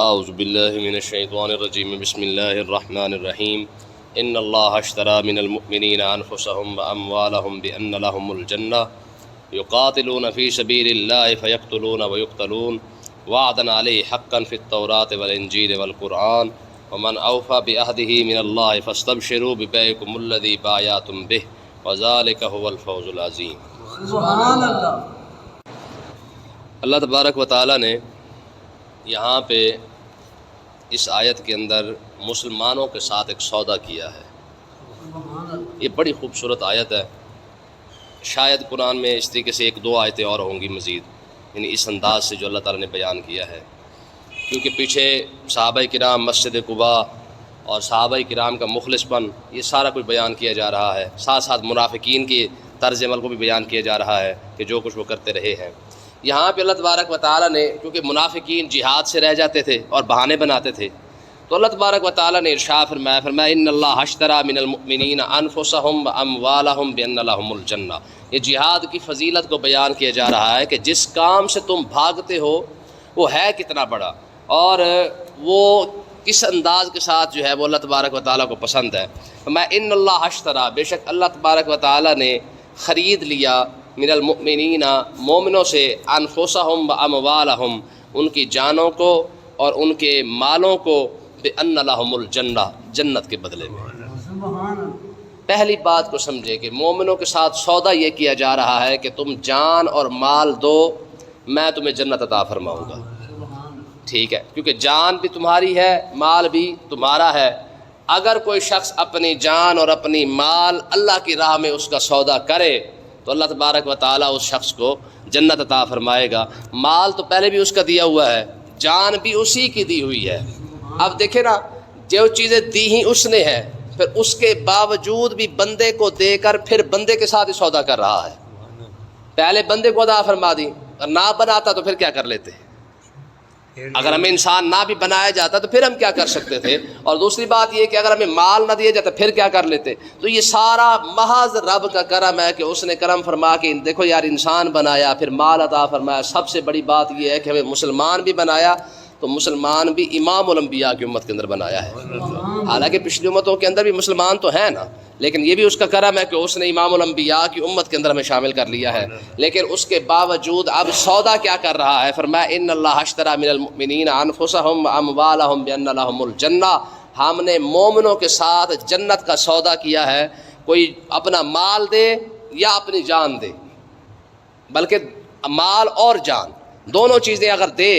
اعوذ باللہ من الشیطان الرجیم بسم اللہ الرحمن الرحیم ان اللہ اشتری من المؤمنین انفسهم واموالهم بان لهم الجنہ یقاتلون فی سبیل اللہ فیقتلون ویقتلون وعدا علیہ حقا فی التوراة والانجیل والقرآن ومن اوفى بعہدہ من اللہ فاستبشروا ببیعکم الذی بایعتم بہ وذلک هو الفوز العظیم۔ سبحان اللہ۔ اللہ تبارک و تعالیٰ نے یہاں پہ اس آیت کے اندر مسلمانوں کے ساتھ ایک سودا کیا ہے۔ یہ بڑی خوبصورت آیت ہے، شاید قرآن میں اس طریقے سے ایک دو آیتیں اور ہوں گی مزید، یعنی اس انداز سے جو اللہ تعالیٰ نے بیان کیا ہے، کیونکہ پیچھے صحابہ کرام مسجد قباء اور صحابہ کرام کا مخلص پن یہ سارا کچھ بیان کیا جا رہا ہے، ساتھ ساتھ منافقین کی طرز عمل کو بھی بیان کیا جا رہا ہے کہ جو کچھ وہ کرتے رہے ہیں۔ یہاں پہ اللہ تبارک و تعالیٰ نے، کیونکہ منافقین جہاد سے رہ جاتے تھے اور بہانے بناتے تھے، تو اللہ تبارک و تعالیٰ نے ارشاد فرمایا ان اللہ اشتری من المؤمنین انفسهم واموالهم بان لهم الجنہ۔ یہ جہاد کی فضیلت کو بیان کیا جا رہا ہے کہ جس کام سے تم بھاگتے ہو وہ ہے کتنا بڑا، اور وہ کس انداز کے ساتھ جو ہے وہ اللہ تبارک و تعالیٰ کو پسند ہے۔ ان اللہ اشتری، بے شک اللہ تبارک و تعالیٰ نے خرید لیا من المؤمنین، مومنوں سے، انفسهم واموالهم، ان کی جانوں کو اور ان کے مالوں کو، بان لهم الجنہ، جنت کے بدلے میں۔ پہلی بات کو سمجھے کہ مومنوں کے ساتھ سودا یہ کیا جا رہا ہے کہ تم جان اور مال دو، میں تمہیں جنت عطا فرماؤں گا۔ ٹھیک ہے، کیونکہ جان بھی تمہاری ہے، مال بھی تمہارا ہے۔ اگر کوئی شخص اپنی جان اور اپنی مال اللہ کی راہ میں اس کا سودا کرے تو اللہ تبارک و تعالیٰ اس شخص کو جنت عطا فرمائے گا۔ مال تو پہلے بھی اس کا دیا ہوا ہے، جان بھی اسی کی دی ہوئی ہے۔ اب دیکھیں نا، جو چیزیں دی ہی اس نے ہے، پھر اس کے باوجود بھی بندے کو دے کر پھر بندے کے ساتھ ہی سودا کر رہا ہے۔ پہلے بندے کو عطا فرما دی، اور نہ بناتا تو پھر کیا کر لیتے؟ اگر ہمیں انسان نہ بھی بنایا جاتا تو پھر ہم کیا کر سکتے تھے؟ اور دوسری بات یہ کہ اگر ہمیں مال نہ دیا جاتا پھر کیا کر لیتے؟ تو یہ سارا محض رب کا کرم ہے کہ اس نے کرم فرما کے دیکھو یار انسان بنایا، پھر مال عطا فرمایا۔ سب سے بڑی بات یہ ہے کہ ہمیں مسلمان بھی بنایا، تو مسلمان بھی امام الانبیاء کی امت کے اندر بنایا ہے۔ حالانکہ پچھلی امتوں کے اندر بھی مسلمان تو ہیں نا، لیکن یہ بھی اس کا کرم ہے کہ اس نے امام الانبیاء کی امت کے اندر ہمیں شامل کر لیا ہے۔ لیکن اس کے باوجود اب سودا کیا کر رہا ہے؟ فرمایا ان اللہ اشتری من المؤمنین انفسهم واموالهم بان لهم الجنہ، ہم نے مومنوں کے ساتھ جنت کا سودا کیا ہے۔ کوئی اپنا مال دے یا اپنی جان دے، بلکہ مال اور جان دونوں چیزیں اگر دے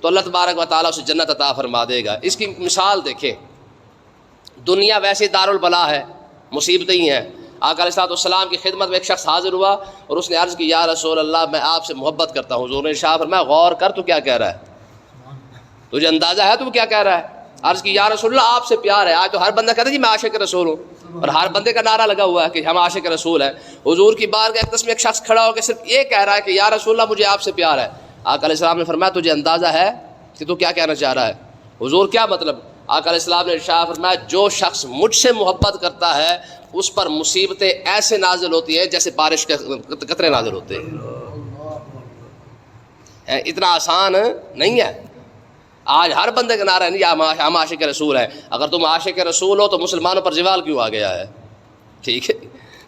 تو اللہ تبارک و تعالیٰ اسے جنت عطا فرما دے گا۔ اس کی مثال دیکھیں، دنیا ویسے دارالبلا ہے، مصیبتیں ہی ہیں۔ آقا علیہ السلام کی خدمت میں ایک شخص حاضر ہوا اور اس نے عرض کی یا رسول اللہ میں آپ سے محبت کرتا ہوں۔ حضور نے ارشاد فرمایا غور کر تو کیا کہہ رہا ہے، تجھے اندازہ ہے تو وہ کیا کہہ رہا ہے؟ عرض کی یا رسول اللہ آپ سے پیار ہے۔ آج تو ہر بندہ کہتا ہے جی میں عاشق رسول ہوں، اور ہر بندے کا نعرہ لگا ہوا ہے کہ ہم عاشق رسول ہیں۔ حضور کی بارگاہ اقدس میں ایک شخص کھڑا ہو کے صرف یہ کہہ رہا ہے کہ یا رسول اللہ مجھے آپ سے پیار ہے۔ آقا علیہ السلام نے فرمایا تجھے اندازہ ہے کہ تو کیا کہنا چاہ رہا ہے؟ حضور کیا مطلب؟ آقا علیہ السلام نے ارشاد فرمایا جو شخص مجھ سے محبت کرتا ہے اس پر مصیبتیں ایسے نازل ہوتی ہیں جیسے بارش کے قطرے نازل ہوتے ہیں۔ اتنا آسان نہیں ہے۔ آج ہر بندے کا نعرہ ہے نہیں ہم عاشق رسول ہیں۔ اگر تم عاشق رسول ہو تو مسلمانوں پر زوال کیوں آ گیا ہے؟ ٹھیک ہے،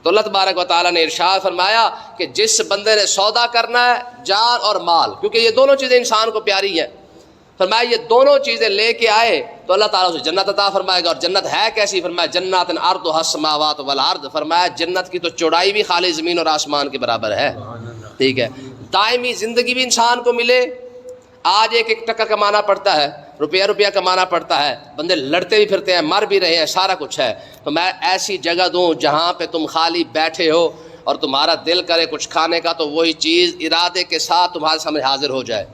تو اللہ تبارک و تعالیٰ نے ارشاد فرمایا کہ جس بندے نے سودا کرنا ہے جان اور مال، کیونکہ یہ دونوں چیزیں انسان کو پیاری ہیں، فرمایا یہ دونوں چیزیں لے کے آئے تو اللہ تعالیٰ اسے جنت عطا فرمائے گا۔ اور جنت ہے کیسی؟ فرمایا جنات عرضها السماوات والارض، فرمایا جنت کی تو چوڑائی بھی خالی زمین اور آسمان کے برابر ہے۔ ٹھیک ہے، دائمی زندگی بھی انسان کو ملے۔ آج ایک ایک ٹکا کمانا پڑتا ہے، روپیہ کمانا پڑتا ہے، بندے لڑتے بھی پھرتے ہیں، مر بھی رہے ہیں، سارا کچھ ہے۔ تو میں ایسی جگہ دوں جہاں پہ تم خالی بیٹھے ہو اور تمہارا دل کرے کچھ کھانے کا تو وہی چیز ارادے کے ساتھ تمہارے سامنے حاضر ہو جائے۔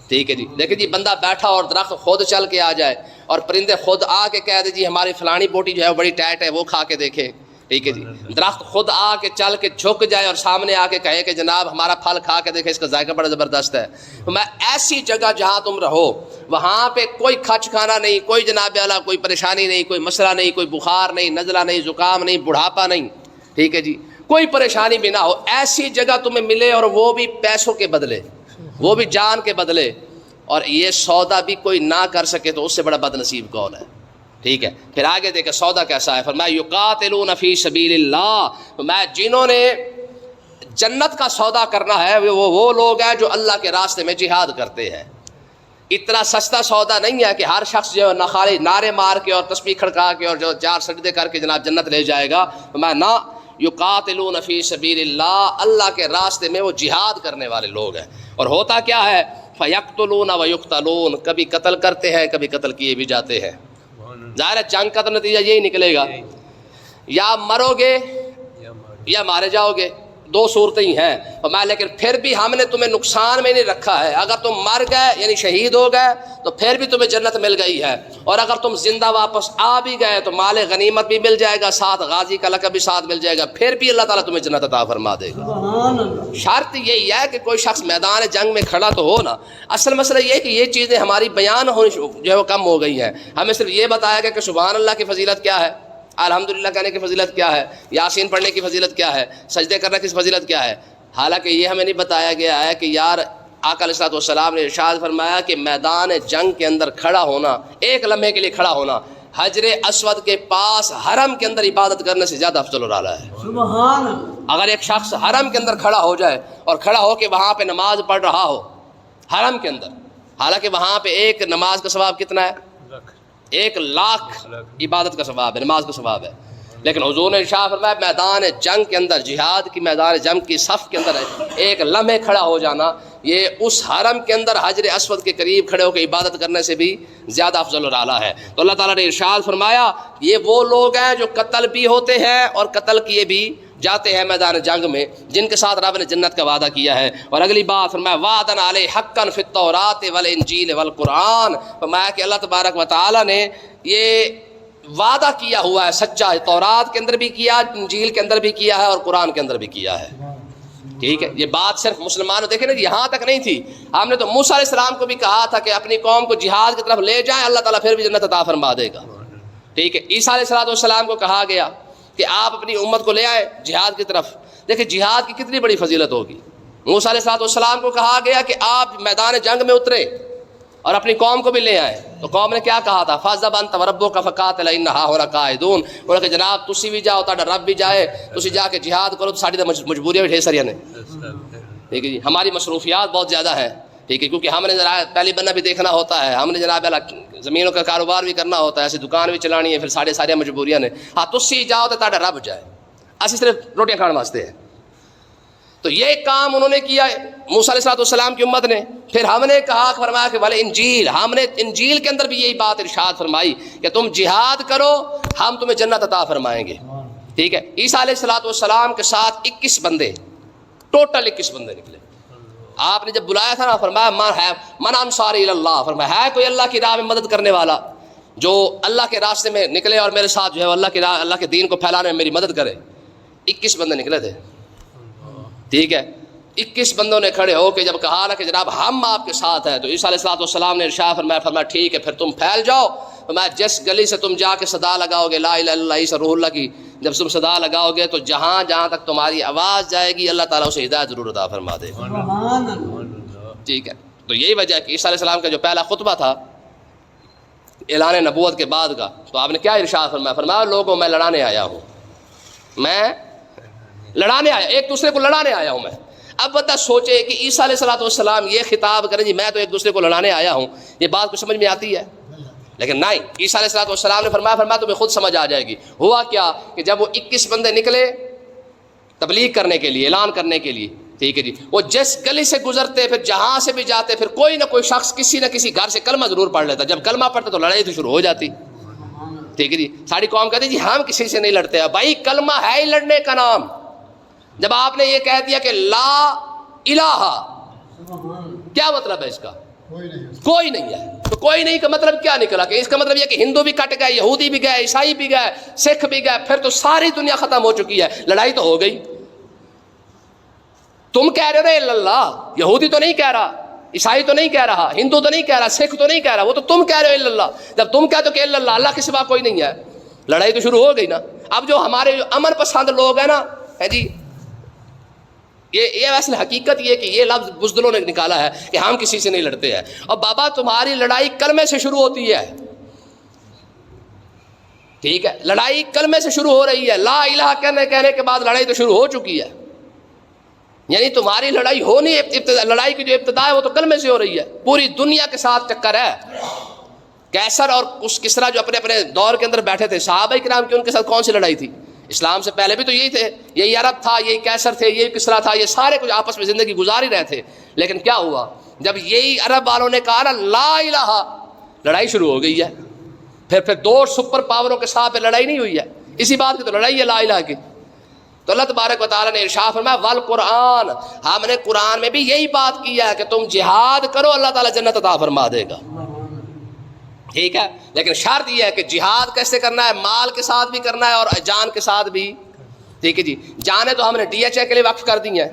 ٹھیک ہے جی، لیکن جی بندہ بیٹھا اور درخت خود چل کے آ جائے اور پرندے خود آ کے کہہ دے جی ہماری فلانی بوٹی جو ہے بڑی ٹائٹ ہے وہ کھا کے دیکھے۔ ٹھیک ہے جی، درخت خود آ کے چل کے جھک جائے اور سامنے آ کے کہے کہ جناب ہمارا پھل کھا کے دیکھے، اس کا ذائقہ بڑا زبردست ہے۔ میں ایسی جگہ جہاں تم رہو وہاں پہ کوئی کھچ کھانا نہیں، کوئی جناب اعلیٰ کوئی پریشانی نہیں، کوئی مسئلہ نہیں، کوئی بخار نہیں، نزلہ نہیں، زکام نہیں، بڑھاپا نہیں۔ ٹھیک ہے جی، کوئی پریشانی بھی نہ ہو، ایسی جگہ تمہیں ملے اور وہ بھی پیسوں کے بدلے، وہ بھی جان کے بدلے۔ اور یہ سودا بھی کوئی نہ کر سکے تو اس سے بڑا بد نصیب کون ہے. ٹھیک ہے. پھر آگے دیکھیں سودا کیسا ہے. فرمایا یقاتلون فی سبیل اللہ، فرمایا جنہوں نے جنت کا سودا کرنا ہے وہ لوگ ہیں جو اللہ کے راستے میں جہاد کرتے ہیں. اتنا سستا سودا نہیں ہے کہ ہر شخص جو نہ خالی نعرے مار کے اور تسبیح کھڑکا کے اور جو 4 سجدے کر کے جناب جنت لے جائے گا. فرمایا نہ، یقاتلون فی سبیل اللہ، اللہ کے راستے میں وہ جہاد کرنے والے لوگ ہیں. اور ہوتا کیا ہے، فیقتلون ویقتلون، کبھی قتل کرتے ہیں کبھی قتل کیے بھی جاتے ہیں. ظاہر ہے جنگ کا تو نتیجہ یہی نکلے گا، یا مرو گے یا مارے جاؤ گے، 2 صورتیں ہی ہیں. لیکن پھر بھی ہم نے تمہیں نقصان میں نہیں رکھا ہے. اگر تم مر گئے یعنی شہید ہو گئے تو پھر بھی تمہیں جنت مل گئی ہے، اور اگر تم زندہ واپس آ بھی گئے تو مال غنیمت بھی مل جائے گا، ساتھ غازی کا لقب بھی ساتھ مل جائے گا، پھر بھی اللہ تعالیٰ تمہیں جنت عطا فرما دے گا. شرط یہی ہے کہ کوئی شخص میدان جنگ میں کھڑا تو ہو نا. اصل مسئلہ یہ ہے کہ یہ چیزیں ہماری بیان ہونی جو ہے وہ کم ہو گئی ہیں. ہمیں صرف یہ بتایا گیا کہ سبحان اللہ کی فضیلت کیا ہے، الحمدللہ کہنے کی فضیلت کیا ہے، یاسین پڑھنے کی فضیلت کیا ہے، سجدے کرنے کی فضیلت کیا ہے. حالانکہ یہ ہمیں نہیں بتایا گیا ہے کہ یار آقا علیہ الصلوۃ والسلام نے ارشاد فرمایا کہ میدان جنگ کے اندر کھڑا ہونا، ایک لمحے کے لیے کھڑا ہونا، حجر اسود کے پاس حرم کے اندر عبادت کرنے سے زیادہ افضل اور اعلیٰ ہے. سبحان اللہ. اگر ایک شخص حرم کے اندر کھڑا ہو جائے اور کھڑا ہو کے وہاں پہ نماز پڑھ رہا ہو حرم کے اندر، حالانکہ وہاں پہ ایک نماز کا ثواب کتنا ہے، 1,00,000 عبادت کا ثواب ہے، نماز کا ثواب ہے. لیکن حضور نے ارشاد فرمایا میدان جنگ کے اندر، جہاد کی میدان جنگ کی صف کے اندر ایک لمحے کھڑا ہو جانا، یہ اس حرم کے اندر حجر اسود کے قریب کھڑے ہو کے عبادت کرنے سے بھی زیادہ افضل اور اعلیٰ ہے. تو اللہ تعالیٰ نے ارشاد فرمایا یہ وہ لوگ ہیں جو قتل بھی ہوتے ہیں اور قتل کیے بھی جاتے ہیں میدان جنگ میں، جن کے ساتھ رب نے جنت کا وعدہ کیا ہے. اور اگلی بات فرمایا وعدن علیہ حقا فی التوراۃ والانجیل والقرآن، فرمایا کہ اللہ تبارک و تعالیٰ نے یہ وعدہ کیا ہوا ہے سچا، تورات کے اندر بھی کیا، انجیل کے اندر بھی کیا ہے اور قرآن کے اندر بھی کیا ہے. ٹھیک ہے. یہ بات صرف مسلمانوں، دیکھیں نا یہاں تک نہیں تھی، ہم نے تو موسیٰ علیہ السلام کو بھی کہا تھا کہ اپنی قوم کو جہاد کی طرف لے جائیں، اللہ تعالیٰ پھر بھی جنت عطا فرما دے گا. ٹھیک ہے. عیسیٰ علیہ السلام کو کہا گیا کہ آپ اپنی امت کو لے آئے جہاد کی طرف. دیکھیں جہاد کی کتنی بڑی فضیلت ہوگی. موسیٰ علیہ السلام کو کہا گیا کہ آپ میدان جنگ میں اترے اور اپنی قوم کو بھی لے آئے، تو قوم نے کیا کہا تھا، فَاذْهَبْ أَنْتَ وَرَبُّكَ فَقَاتِلَا إِنَّ هَٰؤُلَاءِ قَاعِدُونَ. انہوں نے کہا جناب تسی بھی جاؤ، تہاڈا رب بھی جائے، تسی جا کے جہاد کرو، تو ساری تو مجبوریاں بھی ڈھیر ساریاں نے. ٹھیک ہے جی. ہماری مصروفیات بہت زیادہ ہیں. ٹھیک ہے. کیونکہ ہم نے ذرا پہلی بننا بھی دیکھنا ہوتا ہے، ہم نے جناب زمینوں کا کاروبار بھی کرنا ہوتا ہے، ایسی دکان بھی چلانی ہے، پھر ساری مجبوریاں نے. ہاں تسی جاؤ تو تہاڈا رب جائے، اسی صرف روٹیاں کھانے واسطے ہیں. تو یہ کام انہوں نے کیا موسیٰ علیہ السلام کی امت نے. پھر ہم نے کہا فرمایا کہ والے انجیل، ہم نے انجیل کے اندر بھی یہی بات ارشاد فرمائی کہ تم جہاد کرو ہم تمہیں جنت عطا فرمائیں گے. ٹھیک ہے. عیسیٰ علیہ السلام کے ساتھ 21 بندے، ٹوٹل 21 بندے نکلے. آپ نے جب بلایا تھا نا فرمایا من انصاری اللہ، فرمایا ہے کوئی اللہ کی راہ میں مدد کرنے والا جو اللہ کے راستے میں نکلے اور میرے ساتھ جو ہے اللہ کے دین کو پھیلانے میں میری مدد کرے. 21 بندے نکلے تھے. ٹھیک ہے. 21 بندوں نے کھڑے ہو کے جب کہا نا کہ جناب ہم آپ کے ساتھ ہیں، تو عیسیٰ علیہ السلام نے ارشاد فرمایا ٹھیک ہے پھر تم پھیل جاؤ. فرمایا جس گلی سے تم جا کے صدا لگاؤ گے لا الہ الا اللہ عیسیٰ روح اللہ کی، جب تم صدا لگاؤ گے تو جہاں تک تمہاری آواز جائے گی اللہ تعالیٰ اسے ہدایت ضرور عطا فرما دے گا. ٹھیک ہے. تو یہی وجہ ہے کہ عیسیٰ علیہ السلام کا جو پہلا خطبہ تھا اعلان نبوت کے بعد کا، تو آپ نے کیا ارشاد فرمایا لوگوں میں لڑانے آیا ہوں، میں لڑانے آیا، ایک دوسرے کو لڑانے آیا ہوں میں. اب بتا سوچے کہ عیسیٰ علیہ السلام یہ خطاب کریں جی میں تو ایک دوسرے کو لڑانے آیا ہوں، یہ بات کو سمجھ میں آتی ہے؟ لیکن نہیں. عیسیٰ علیہ السلام نے فرمایا تمہیں خود سمجھ آ جائے گی. ہوا کیا کہ جب وہ 21 بندے نکلے تبلیغ کرنے کے لیے، اعلان کرنے کے لیے، ٹھیک ہے جی، وہ جس گلی سے گزرتے پھر جہاں سے بھی جاتے پھر کوئی نہ کوئی شخص کسی نہ کسی گھر سے کلمہ ضرور پڑھ لیتا. جب کلمہ پڑھتے تو لڑائی تو شروع ہو جاتی. ٹھیک ہے جی. ساری قوم کہتی جی ہم کسی سے نہیں لڑتے. بھائی کلمہ ہے ہی لڑنے کا نام. جب آپ نے یہ کہہ دیا کہ لا الہ، کیا مطلب ہے اس کا؟ کوئی نہیں ہے. تو کوئی نہیں کا مطلب کیا نکلا کہ اس کا مطلب یہ کہ ہندو بھی کٹ گئے، یہودی بھی گئے، عیسائی بھی گئے، سکھ بھی گئے، پھر تو ساری دنیا ختم ہو چکی ہے، لڑائی تو ہو گئی. تم کہہ رہے ہو اللہ، یہودی تو نہیں کہہ رہا، عیسائی تو نہیں کہہ رہا، ہندو تو نہیں کہہ رہا، سکھ تو نہیں کہہ رہا، وہ تو تم کہہ رہے ہو اللہ. جب تم کہتے ہو کہ اللہ کے سوا کوئی نہیں ہے، لڑائی تو شروع ہو گئی نا. اب جو ہمارے جو امن پسند لوگ ہیں نا، ہے جی یہ اصل حقیقت یہ کہ یہ لفظ بزدلوں نے نکالا ہے کہ ہم کسی سے نہیں لڑتے ہیں. اور بابا تمہاری لڑائی کلمے سے شروع ہوتی ہے. ٹھیک ہے, لڑائی کلمے سے شروع ہو رہی ہے. لا الہ کہنے کے بعد لڑائی تو شروع ہو چکی ہے. یعنی تمہاری لڑائی ہونی لڑائی کی جو ابتدا ہے وہ تو کلمے سے ہو رہی ہے. پوری دنیا کے ساتھ چکر ہے. کیسر اور اس کسرا جو اپنے اپنے دور کے اندر بیٹھے تھے, صحابہ کرام کی ان کے ساتھ کون سی لڑائی تھی؟ اسلام سے پہلے بھی تو یہی تھے, یہی عرب تھا, یہی کیسر تھے, یہی کسرا تھا, یہ سارے کچھ آپس میں زندگی گزار ہی رہے تھے. لیکن کیا ہوا جب یہی عرب والوں نے کہا نا لا الہ, لڑائی شروع ہو گئی ہے. پھر دو سپر پاوروں کے ساتھ لڑائی نہیں ہوئی ہے, اسی بات کی تو لڑائی ہے لا الہ کی. تو اللہ تبارک و تعالیٰ نے ارشاد فرمایا والقرآن, ہم نے قرآن میں بھی یہی بات کیا ہے کہ تم جہاد کرو اللہ تعالیٰ جنت عطا فرما دے گا. ٹھیک ہے, لیکن شرط یہ ہے کہ جہاد کیسے کرنا ہے؟ مال کے ساتھ بھی کرنا ہے اور جان کے ساتھ بھی. ٹھیک ہے جی, جانیں تو ہم نے DHA کے لیے وقف کر دی ہیں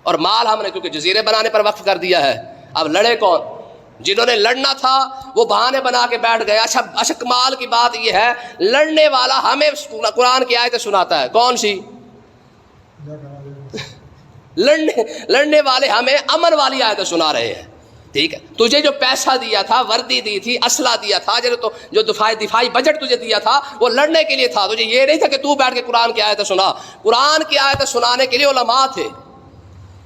اور مال ہم نے کیونکہ جزیرے بنانے پر وقف کر دیا ہے. اب لڑے کون؟ جنہوں نے لڑنا تھا وہ بہانے بنا کے بیٹھ گئے. اچھا کمال کی بات یہ ہے, لڑنے والا ہمیں قرآن کی آیتیں سناتا ہے. کون سی؟ لڑنے والے ہمیں امن والی آیتیں سنا رہے ہیں. ٹھیک ہے, تجھے جو پیسہ دیا تھا, وردی دی تھی, اسلحہ دیا تھا, جو دفاعی بجٹ تجھے دیا تھا وہ لڑنے کے لیے تھا. تجھے یہ نہیں تھا کہ تو بیٹھ کے قرآن کی آیتیں سنا. قرآن کی آیتیں سنانے کے لیے علماء تھے.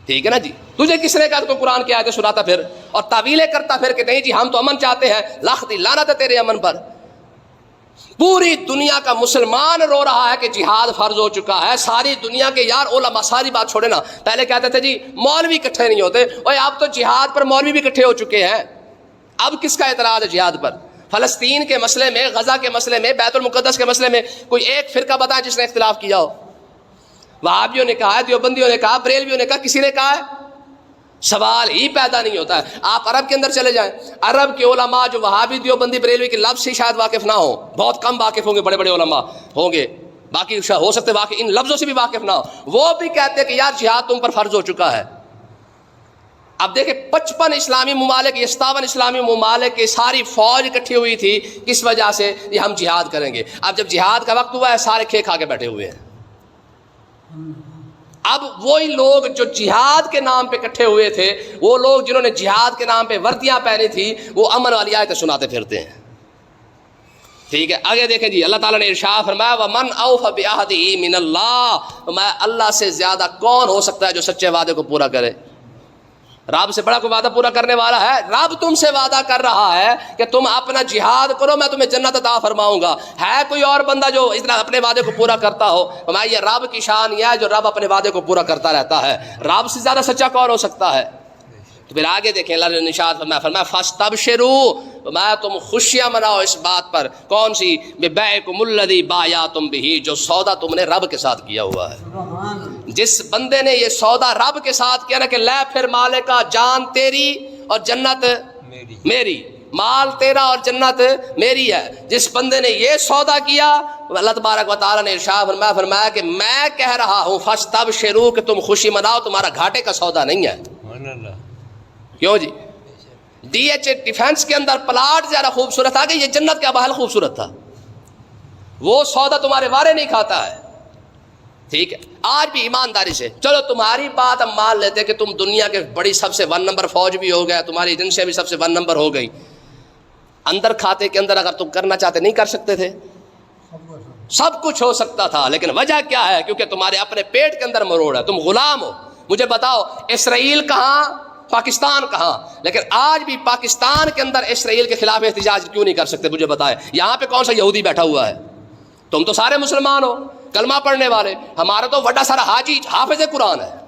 ٹھیک ہے نا جی, تجھے کس نے کہا تو قرآن کی آیتیں سناتا پھر اور تعویلیں کرتا پھر کہ نہیں جی ہم تو امن چاہتے ہیں. لاکھ دی لعنت ہے تیرے امن پر. پوری دنیا کا مسلمان رو رہا ہے کہ جہاد فرض ہو چکا ہے. ساری دنیا کے یار علماء, ساری بات چھوڑے نا, پہلے کہتے تھے جی مولوی اکٹھے نہیں ہوتے, اور اب تو جہاد پر مولوی بھی اکٹھے ہو چکے ہیں. اب کس کا اعتراض ہے جہاد پر؟ فلسطین کے مسئلے میں, غزہ کے مسئلے میں, بیت المقدس کے مسئلے میں کوئی ایک فرقہ بتائے جس نے اختلاف کیا ہو. وہابیوں نے کہا ہے, دیوبندیوں نے کہا, بریلویوں نے کہا, کسی نے کہا ہے؟ سوال ہی پیدا نہیں ہوتا ہے. آپ عرب کے اندر چلے جائیں, عرب کے علماء جو وہابی دیوبندی بریلوی کے لفظ سے شاید واقف نہ ہوں, بہت کم واقف ہوں گے, بڑے بڑے علماء ہوں گے, باقی ہو سکتے واقف ان لفظوں سے بھی واقف نہ ہو, وہ بھی کہتے ہیں کہ یار جہاد تم پر فرض ہو چکا ہے. اب دیکھیں 55 اسلامی ممالک, 57 اسلامی ممالک کی ساری فوج اکٹھی ہوئی تھی, کس وجہ سے؟ یہ ہم جہاد کریں گے. اب جب جہاد کا وقت ہوا ہے سارے کھے کھا کے بیٹھے ہوئے ہیں. اب وہی لوگ جو جہاد کے نام پہ اکٹھے ہوئے تھے, وہ لوگ جنہوں نے جہاد کے نام پہ وردیاں پہنی تھی, وہ امن والی آیتیں سناتے پھرتے ہیں. ٹھیک ہے, آگے دیکھیں جی, اللہ تعالیٰ نے ارشاد فرمایا وَمَنْ أَوْفَ بِعَهْدِهِ مِنَ اللَّهِ, میں اللہ سے زیادہ کون ہو سکتا ہے جو سچے وعدے کو پورا کرے؟ رب سے بڑا کوئی وعدہ پورا کرنے والا ہے؟ رب تم سے وعدہ کر رہا ہے کہ تم اپنا جہاد کرو, میں تمہیں جنت عطا فرماؤں گا. ہے کوئی اور بندہ جو اس طرح اپنے وعدے کو پورا کرتا ہو؟ میں یہ رب کی شان یہ ہے جو رب اپنے وعدے کو پورا کرتا رہتا ہے. رب سے زیادہ سچا کون ہو سکتا ہے؟ تو پھر آگے دیکھیں, اللہ نے نشاد فرمایا فاستبشروا, میں تم خوشیاں مناؤ اس بات پر. کون سی؟ ببیعکم الذی بایعتم بہ, جو سودا تم نے رب کے ساتھ کیا ہوا ہے. جس بندے نے یہ سودا رب کے ساتھ کیا نا کہ لے پھر مالکا, جان تیری اور جنت میری, مال تیرا اور جنت میری ہے. جس بندے نے یہ سودا کیا, اللہ تبارک و تعالیٰ نے ارشاد فرمایا کہ میں کہہ رہا ہوں فاستبشروا, کہ تم خوشی مناؤ, تمہارا گھاٹے کا سودا نہیں ہے. کیوں جی؟ DHA ڈیفینس کے اندر پلاٹ زیادہ خوبصورت تھا کہ یہ جنت کا محل خوبصورت تھا. وہ سودا تمہارے وارے نہیں کھاتا ہے. ٹھیک ہے, آج بھی ایمانداری سے چلو تمہاری بات ہم مان لیتے کہ تم دنیا کے بڑی سب سے 1 نمبر فوج بھی ہو گیا, تمہاری ایجنسیاں بھی سب سے 1 نمبر ہو گئی. اندر کھاتے کے اندر اگر تم کرنا چاہتے نہیں کر سکتے تھے؟ سب کچھ ہو سکتا تھا, لیکن وجہ کیا ہے؟ کیونکہ تمہارے اپنے پیٹ کے اندر مروڑ ہے, تم غلام ہو. مجھے بتاؤ اسرائیل کہاں, پاکستان کہاں؟ لیکن آج بھی پاکستان کے اندر اسرائیل کے خلاف احتجاج کیوں نہیں کر سکتے؟ مجھے بتائے, یہاں پہ کون سا یہودی بیٹھا ہوا ہے؟ تم تو سارے مسلمان ہو, کلمہ پڑھنے والے. ہمارا تو بڑا سارا حاجی حافظ قرآن ہے.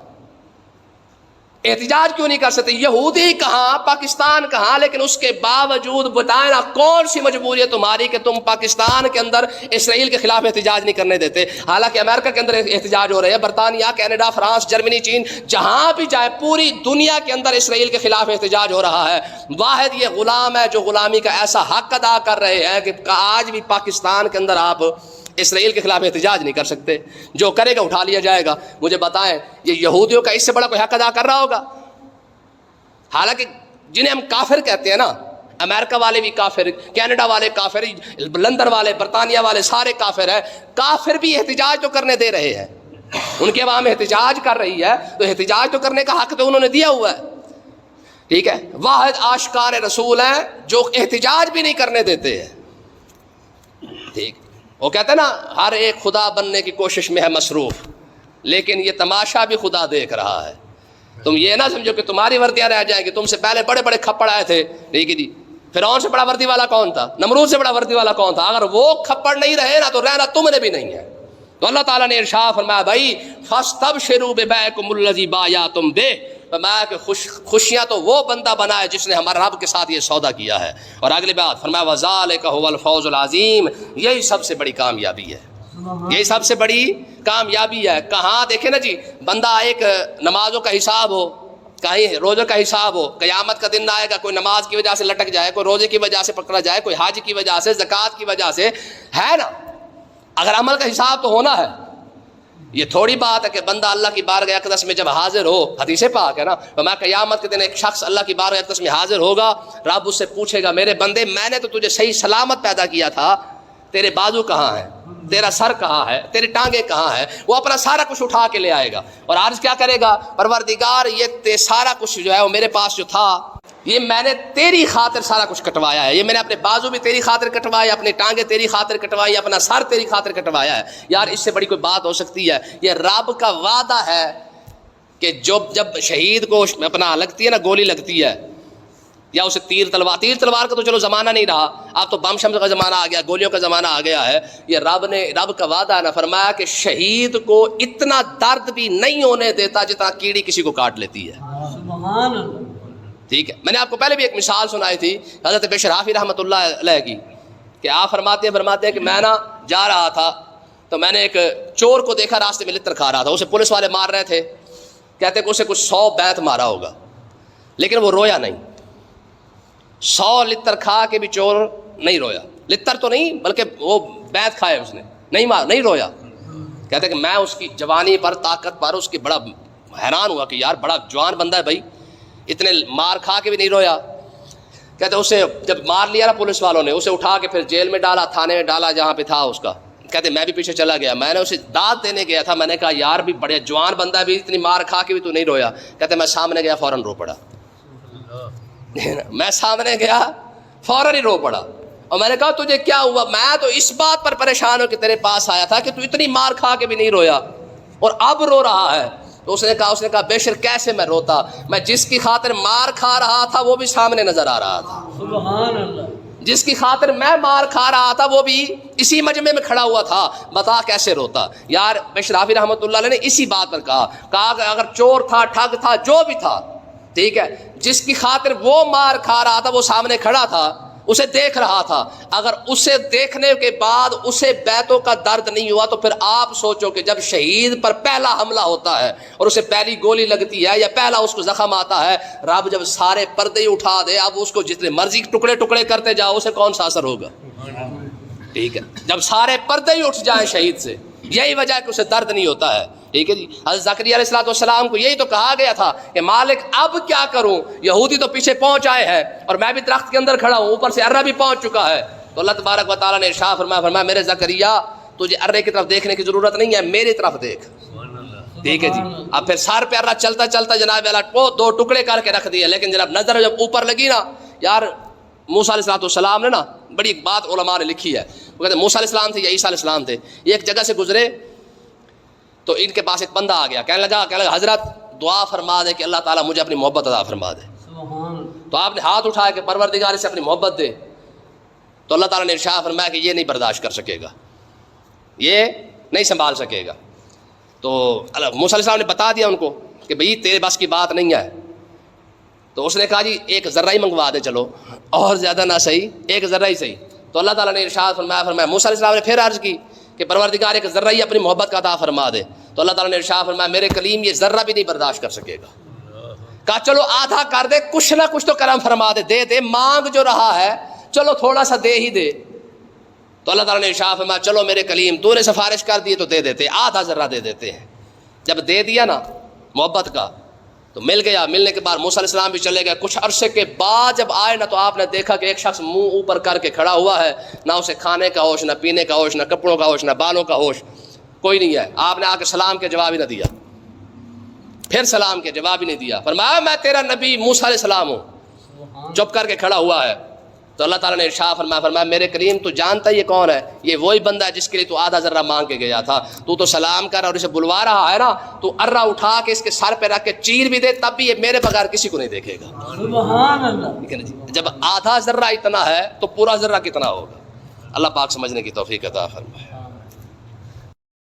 احتجاج کیوں نہیں کر سکتے؟ یہودی کہاں, پاکستان کہاں, لیکن اس کے باوجود بتائیں نا کون سی مجبوری ہے تمہاری کہ تم پاکستان کے اندر اسرائیل کے خلاف احتجاج نہیں کرنے دیتے؟ حالانکہ امریکہ کے اندر احتجاج ہو رہے ہیں, برطانیہ, کینیڈا, فرانس, جرمنی, چین, جہاں بھی جائے پوری دنیا کے اندر اسرائیل کے خلاف احتجاج ہو رہا ہے. واحد یہ غلام ہے جو غلامی کا ایسا حق ادا کر رہے ہیں کہ آج بھی پاکستان کے اندر آپ اسرائیل کے خلاف احتجاج نہیں کر سکتے. جو کرے گا اٹھا لیا جائے گا. مجھے بتائیں یہ یہودیوں کا اس سے بڑا کوئی حق ادا کر رہا ہوگا؟ حالانکہ جنہیں ہم کافر کہتے ہیں نا, امریکہ والے بھی کافر, کینیڈا والے کافر, لندن والے, برطانیہ والے سارے کافر ہیں. کافر بھی احتجاج تو کرنے دے رہے ہیں. ان کی عوام احتجاج کر رہی ہے تو احتجاج تو کرنے کا حق تو انہوں نے دیا ہوا ہے، ٹھیک ہے. واحد آشکار رسول ہیں جو احتجاج بھی نہیں کرنے دیتے ہیں، ٹھیک. وہ کہتے ہیں نا ہر ایک خدا بننے کی کوشش میں ہے مصروف، لیکن یہ تماشا بھی خدا دیکھ رہا ہے. تم یہ نہ سمجھو کہ تمہاری وردیاں رہ جائیں گی، تم سے پہلے بڑے بڑے کھپڑ آئے تھے، ٹھیک ہے جی. فرعون سے بڑا وردی والا کون تھا؟ نمرود سے بڑا وردی والا کون تھا؟ اگر وہ کھپڑ نہیں رہے نا تو رہنا تم نے بھی نہیں ہے. تو اللہ تعالیٰ نے ارشاد فرمایا بھائی فاستبشروا ببیعکم الذی بایعتم بہ، فرمایا کہ خوشیاں تو وہ بندہ بنا ہے جس نے ہمارے رب کے ساتھ یہ سودا کیا ہے. اور اگلی بات فرمایا وذالک هو الفوز العظیم، یہی سب سے بڑی کامیابی ہے، یہی سب سے بڑی کامیابی ہے. کہاں دیکھیں نا جی، بندہ ایک نمازوں کا حساب ہو، کہیں روزے کا حساب ہو، قیامت کا دن آئے گا کوئی نماز کی وجہ سے لٹک جائے، کوئی روزے کی وجہ سے پکڑا جائے، کوئی حج کی وجہ سے، زکوٰۃ کی وجہ سے، ہے نا. اگر عمل کا حساب تو ہونا ہے. یہ تھوڑی بات ہے کہ بندہ اللہ کی بارگاہ اقدس میں جب حاضر ہو، حدیث پاک ہے نا، میں قیامت کے دن ایک شخص اللہ کی بارگاہ اقدس میں حاضر ہوگا، رب اس سے پوچھے گا میرے بندے میں نے تو تجھے صحیح سلامت پیدا کیا تھا، تیرے بازو کہاں ہے، تیرا سر کہاں ہے، تیری ٹانگیں کہاں ہے. وہ اپنا سارا کچھ اٹھا کے لے آئے گا اور عرض کیا کرے گا، پروردگار یہ سارا کچھ جو ہے وہ میرے پاس جو تھا یہ میں نے تیری خاطر سارا کچھ کٹوایا ہے، یہ میں نے اپنے بازو بھی تیری خاطر کٹوائے، اپنی ٹانگیں تیری خاطر کٹوائی، اپنا سر تیری خاطر کٹوایا ہے. یار اس سے بڑی کوئی بات ہو سکتی ہے؟ یہ رب کا وعدہ ہے کہ جب شہید کو اپنا لگتی ہے نا، گولی لگتی ہے یا اسے تیر تلوار کا تو چلو زمانہ نہیں رہا، اب تو بم شم کا زمانہ آ گیا، گولیوں کا زمانہ آ گیا ہے. یہ رب کا وعدہ ہے نا، فرمایا کہ شہید کو اتنا درد بھی نہیں ہونے دیتا جتنا کیڑی کسی کو کاٹ لیتی ہے. سبحان اللہ. ٹھیک ہے، میں نے آپ کو پہلے بھی ایک مثال سنائی تھی حضرت بشر حافظ رحمۃ اللہ علیہ کی، کہ آپ فرماتے ہیں کہ میں نا جا رہا تھا تو میں نے ایک چور کو دیکھا راستے میں لتر کھا رہا تھا، اسے پولیس والے مار رہے تھے، کہتے کہ اسے کچھ 100 بیت مارا ہوگا لیکن وہ رویا نہیں. 100 لتر کھا کے بھی چور نہیں رویا، لتر تو نہیں بلکہ وہ بیت کھائے اس نے، نہیں رویا. کہتے کہ میں اس کی جوانی پر، طاقت پر اس کی بڑا حیران ہوا کہ یار بڑا جوان بندہ ہے بھائی، اتنے مار کھا کے بھی نہیں رویا. کہتے اسے جب مار لیا نا پولیس والوں نے، اسے اٹھا کے پھر جیل میں ڈالا، تھانے میں ڈالا جہاں پہ تھا اس کا. کہتے میں بھی پیچھے چلا گیا، میں نے اسے داد دینے گیا تھا، میں نے کہا یار بھی بڑے جوان بندہ ہے بھی، اتنی مار کھا کے بھی تو نہیں رویا. کہتے میں سامنے گیا فوراً رو پڑا. میں سامنے گیا فوراً ہی رو پڑا اور میں نے کہا تجھے کیا ہوا؟ میں تو اس بات پر پریشان ہوں کہ تیرے پاس آیا تھا کہ تو اتنی مار کھا کے بھی نہیں رویا اور اب رو رہا ہے. تو اس نے کہا بیشر کیسے میں روتا، میں جس کی خاطر مار کھا رہا تھا وہ بھی سامنے نظر آ رہا تھا. سبحان اللہ. جس کی خاطر میں مار کھا رہا تھا وہ بھی اسی مجمع میں کھڑا ہوا تھا، بتا کیسے روتا. یار بشر حافظ رحمۃ اللہ علیہ نے اسی بات پر کہا کہ اگر چور تھا، ٹھگ تھا، جو بھی تھا، ٹھیک ہے، جس کی خاطر وہ مار کھا رہا تھا وہ سامنے کھڑا تھا، اسے دیکھ رہا تھا، اگر اسے دیکھنے کے بعد اسے بیتوں کا درد نہیں ہوا تو پھر آپ سوچو کہ جب شہید پر پہلا حملہ ہوتا ہے اور اسے پہلی گولی لگتی ہے یا پہلا اس کو زخم آتا ہے، رب جب سارے پردے ہی اٹھا دے، اب اس کو جتنے مرضی ٹکڑے ٹکڑے کرتے جاؤ اسے کون سا اثر ہوگا؟ ٹھیک ہے، جب سارے پردے ہی اٹھ جائیں شہید سے، یہی وجہ ہے کہ اسے درد نہیں ہوتا ہے. ٹھیک ہے جی. حضرت زکریا علیہ السلام کو یہی تو کہا گیا تھا کہ مالک اب کیا کروں، یہودی تو پیچھے پہنچ آئے ہیں اور میں بھی درخت کے اندر کھڑا ہوں، اوپر سے ارہ بھی پہنچ چکا ہے. تو اللہ تبارک و تعالیٰ نے ارشاد فرمایا میرے زکریا تجھے ارے کی طرف دیکھنے کی ضرورت نہیں ہے، میری طرف دیکھ. ٹھیک ہے جی. اب پھر سر پہ ارہ چلتا چلتا جناب اللہ کو 2 ٹکڑے کر کے رکھ دیا، لیکن جناب نظر جب اوپر لگی نا، یار موسیٰ علیہ السلام نے نا بڑی بات علماء نے لکھی ہے، وہ کہتے ہیں موسیٰ علیہ السلام تھے یا عیسیٰ علیہ السلام تھے، یہ ایک جگہ سے گزرے تو ان کے پاس ایک بندہ آ گیا، کہنے لگا حضرت دعا فرما دے کہ اللہ تعالیٰ مجھے اپنی محبت عطا فرما دے. تو آپ نے ہاتھ اٹھایا کہ پروردگار سے اپنی محبت دے. تو اللہ تعالیٰ نے ارشاد فرمایا کہ یہ نہیں برداشت کر سکے گا، یہ نہیں سنبھال سکے گا. تو موسیٰ علیہ السلام نے بتا دیا ان کو کہ بھئی تیرے بس کی بات نہیں ہے. تو اس نے کہا جی ایک ذرہ ہی منگوا دے، چلو اور زیادہ نہ صحیح، ایک ذرہ ہی صحیح. تو اللہ تعالیٰ نے ارشاد فرمایا موسیٰ علیہ السلام نے پھر عرض کی کہ پروردگار ایک ذرہ ہی اپنی محبت کا عطا فرما دے. تو اللہ تعالیٰ نے ارشاد فرمایا میرے کلیم یہ ذرہ بھی نہیں برداشت کر سکے گا. کہا چلو آدھا کر دے، کچھ نہ کچھ تو کرم فرما دے، دے مانگ جو رہا ہے چلو تھوڑا سا دے ہی دے. تو اللہ تعالیٰ نے ارشاد فرمایا چلو میرے کلیم تو نے سفارش کر دی تو دے دیتے، آدھا ذرہ دے دیتے ہیں. جب دے دیا نا محبت کا تو مل گیا. ملنے کے بعد موسیٰ علیہ السلام بھی چلے گئے. کچھ عرصے کے بعد جب آئے نا تو آپ نے دیکھا کہ ایک شخص منہ اوپر کر کے کھڑا ہوا ہے، نہ اسے کھانے کا ہوش، نہ پینے کا ہوش، نہ کپڑوں کا ہوش، نہ بالوں کا ہوش. کوئی نہیں ہے. آپ نے آ کے سلام کے جواب ہی نہ دیا, پھر سلام کے جواب ہی نہیں دیا. فرمایا میں تیرا نبی موسیٰ علیہ السلام ہوں. چپ کر کے کھڑا ہوا ہے. تو اللہ تعالیٰ نے ارشاد فرمایا میرے کریم تو جانتا یہ کون ہے؟ یہ وہی بندہ ہے جس کے لیے تو آدھا ذرہ مانگ کے گیا تھا. تو سلام کر اور اسے بلوا رہا ہے نا, تو ارہ اٹھا کے اس کے سر پہ رکھ کے چیر بھی دے, تب بھی یہ میرے بغیر کسی کو نہیں دیکھے گا. سبحان اللہ. جب آدھا ذرہ اتنا ہے تو پورا ذرہ کتنا ہوگا؟ اللہ پاک سمجھنے کی توفیق عطا فرمائے.